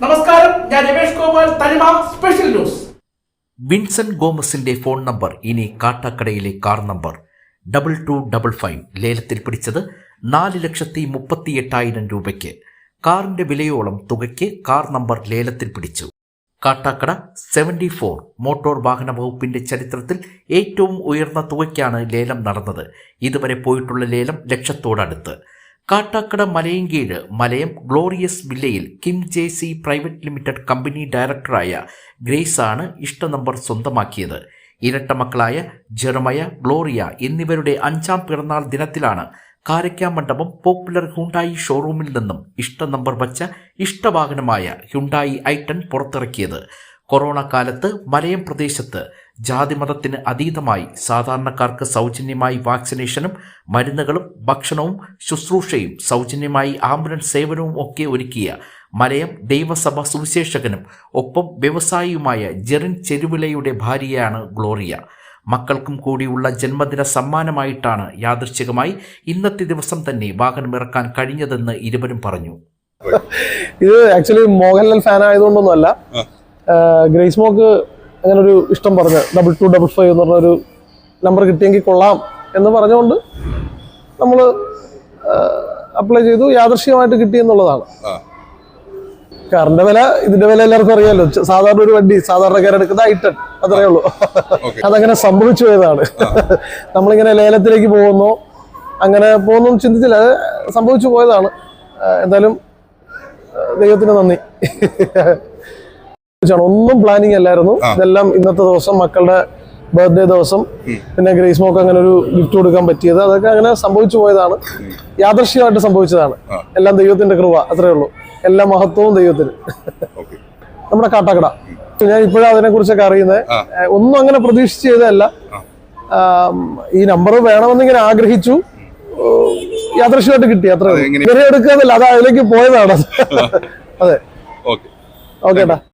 നമസ്കാരം, ഞാൻ Ramesh Gopal, Thanima special news. Vincent ഗോമസിന്റെ ഫോൺ നമ്പർ ഇനി കാട്ടാക്കടയിലെ കാർ നമ്പർ 2255 ലേലത്തിൽ പിടിച്ചത് 4,38,000 രൂപയ്ക്ക്. കാറിന്റെ വിലയോളം തുകയ്ക്ക് കാർ നമ്പർ ലേലത്തിൽ പിടിച്ചു. കാട്ടാക്കട 74 മോട്ടോർ വാഹന വകുപ്പിന്റെ ചരിത്രത്തിൽ ഏറ്റവും ഉയർന്ന തുകയ്ക്കാണ് ലേലം നടന്നത്. ഇതുവരെ പോയിട്ടുള്ള ലേലം ലക്ഷത്തോടടുത്ത്. കാട്ടാക്കട മലയങ്കീഴ് മലയം ഗ്ലോറിയസ് വില്ലയിൽ Kim JC private limited company ഡയറക്ടറായ ഗ്രേസ് ആണ് ഇഷ്ട നമ്പർ സ്വന്തമാക്കിയത്. ഇരട്ട മക്കളായ ജെറമയ, ഗ്ലോറിയ എന്നിവരുടെ 5ാം പിറന്നാൾ ദിനത്തിലാണ് കാരയ്ക്കാമണ്ഡപം പോപ്പുലർ ഹ്യുണ്ടായി ഷോറൂമിൽ നിന്നും ഇഷ്ട നമ്പർ വച്ച ഇഷ്ടവാഹനമായ ഹ്യുണ്ടായി i10 പുറത്തിറക്കിയത്. കൊറോണ കാലത്ത് മലയം പ്രദേശത്ത് ജാതിമതത്തിന് അതീതമായി സാധാരണക്കാർക്ക് സൗജന്യമായി വാക്സിനേഷനും മരുന്നുകളും ഭക്ഷണവും ശുശ്രൂഷയും സൗജന്യമായി ആംബുലൻസ് സേവനവും ഒക്കെ ഒരുക്കിയ മലയം ദൈവസഭ സുവിശേഷകനും ഒപ്പം വ്യവസായിയുമായ ജെറിൻ ചെരുവിലയുടെ ഭാര്യയാണ് ഗ്ലോറിയ. മക്കൾക്കും കൂടിയുള്ള ജന്മദിന സമ്മാനമായിട്ടാണ് യാദൃച്ഛികമായി ഇന്നത്തെ ദിവസം തന്നെ വാഹനമിറക്കാൻ കഴിഞ്ഞതെന്ന് ഇരുവരും പറഞ്ഞു. ഇത് ആക്ച്വലി മോഹൻലാൽ ഫാൻ ആയതുകൊണ്ടൊന്നുമല്ല, ഗ്രേസ് മോക്ക് അങ്ങനെ ഒരു ഇഷ്ടം പറഞ്ഞ് 2255 എന്ന് പറഞ്ഞൊരു നമ്പർ കിട്ടിയെങ്കിൽ കൊള്ളാം എന്ന് പറഞ്ഞുകൊണ്ട് നമ്മൾ അപ്ലൈ ചെയ്തു. യാദൃശ്യമായിട്ട് കിട്ടിയെന്നുള്ളതാണ്. കാറിന്റെ വില, ഇതിന്റെ വില എല്ലാവർക്കും അറിയാമല്ലോ. സാധാരണ ഒരു വണ്ടി സാധാരണക്കാരെടുക്കുന്ന i10 അത്രയേ ഉള്ളൂ. അതങ്ങനെ സംഭവിച്ചു പോയതാണ്. നമ്മളിങ്ങനെ ലേലത്തിലേക്ക് പോകുന്നു, അങ്ങനെ പോകുന്നു ചിന്തിച്ചില്ല, അത് സംഭവിച്ചു പോയതാണ്. എന്തായാലും ദൈവത്തിന് നന്ദി. ഒന്നും പ്ലാനിങ് അല്ലായിരുന്നു. ഇതെല്ലാം ഇന്നത്തെ ദിവസം മക്കളുടെ ബർത്ത്ഡേ ദിവസം, പിന്നെ ഗ്രേസ് മോക്ക് അങ്ങനെ ഒരു ഗിഫ്റ്റ് കൊടുക്കാൻ പറ്റിയത്, അതൊക്കെ അങ്ങനെ സംഭവിച്ചു പോയതാണ്. യാദൃശ്യമായിട്ട് സംഭവിച്ചതാണ്. എല്ലാം ദൈവത്തിന്റെ കൃപ, അത്രേ ഉള്ളൂ. എല്ലാ മഹത്വവും ദൈവത്തിന്. നമ്മുടെ കാട്ടാക്കട, ഞാൻ ഇപ്പോഴും അതിനെ കുറിച്ചൊക്കെ അറിയുന്നത്. ഒന്നും അങ്ങനെ പ്രതീക്ഷിച്ച് ചെയ്തതല്ല. ഈ നമ്പർ വേണമെന്നിങ്ങനെ ആഗ്രഹിച്ചു, യാദൃശ്യമായിട്ട് കിട്ടി, അത്രേ ഉള്ളൂ. ഇവരെ എടുക്കാന്നല്ല, അത് അതിലേക്ക് പോയതാണ്. അതെ, ഓക്കേട്ടാ.